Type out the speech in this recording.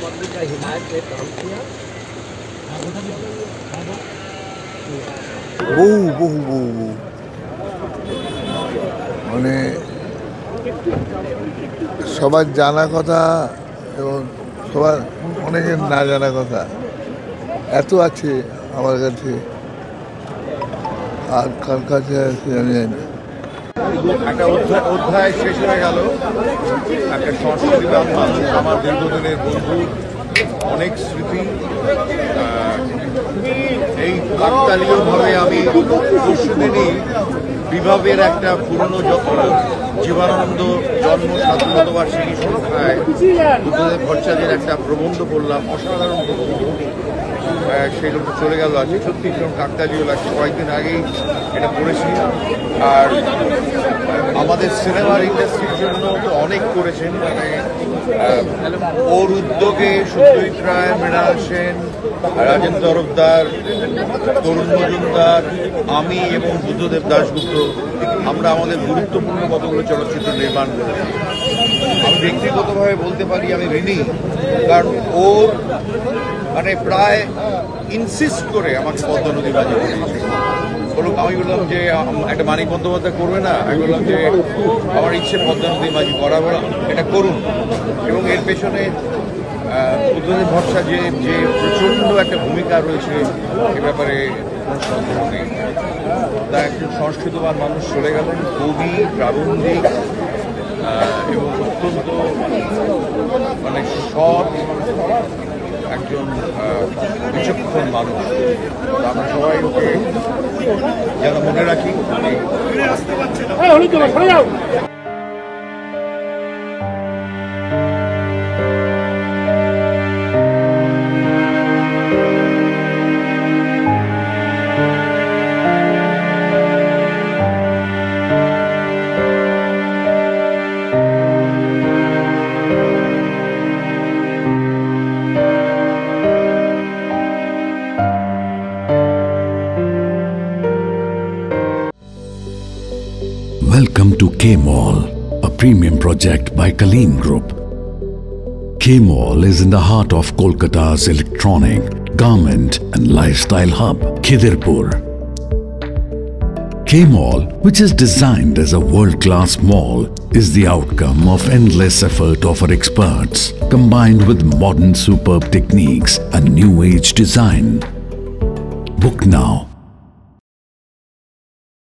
Public का हिदायत पे काम किया। বহু বহু বহু বহু মানে সবার জানা কথা এবং সবার অনেকের না জানা কথা এত আছে আমার কাছে, আর কার কাছে আছে আমি জানি না। একটা অধ্যায় শেষ হয়ে গেল। একটা সংস্কৃতি মানুষ, আমার দীর্ঘদিনের বন্ধু, অনেক স্মৃতি। এই কাকতালীয়ভাবে আমি পরশুদিনই বিভাবের একটা পুরনো জীবনানন্দ জন্ম ৭০০বার্ষিকী সংখ্যায় বুদ্ধদেব ভট্টাচার্যের একটা প্রবন্ধ পড়লাম, অসাধারণ প্রবন্ধ। সেই লোকটা চলে গেল আজকে, সত্যি ভীষণ কাকতালীয় লাগছে। কয়েকদিন আগেই এটা পড়েছি। আর আমাদের সিনেমার ইন্ডাস্ট্রির জন্য তো অনেক করেছেন, মানে ওর উদ্যোগে সত্যজিৎ রায়, মৃণাল সেন, রাজেন্দ্র তরফদার, তরুণ মজুমদার, আমি এবং বুদ্ধদেব দাশগুপ্ত আমরা আমাদের গুরুত্বপূর্ণ কতগুলো চলচ্চিত্র নির্মাণ করেছি। আমি ব্যক্তিগতভাবে বলতে পারি আমি ঋণী, কারণ ওর মানে প্রায় ইনসিস্ট করে আমাকে পদ্মা নদী বাজি করেছে। আমি বললাম যে একটা মানিক বন্দ্যোপাধ্যায় করবে না, আমি বললাম যে আমার ইচ্ছে পদ্মা নদী বাজি করা, এটা করুন। এবং এর পেছনে বুদ্ধদেব ভরসা যে প্রচণ্ড একটা ভূমিকা রয়েছে এ ব্যাপারে কোনো সন্দেহ নেই। তা একজন সংস্কৃতবান মানুষ চলে গেলেন, কবি, প্রাবন্ধিক এবং অত্যন্ত মানে সৎ একজন বিচক্ষণ মানুষ। আমরা সবাই ওকে যেন মনে রাখি। Welcome to K-Mall, a premium project by Kaleem Group. K-Mall is in the heart of Kolkata's electronic, garment and lifestyle hub, Khidirpur. K-Mall, which is designed as a world-class mall, is the outcome of endless effort of our experts, combined with modern superb techniques and new age design. Book now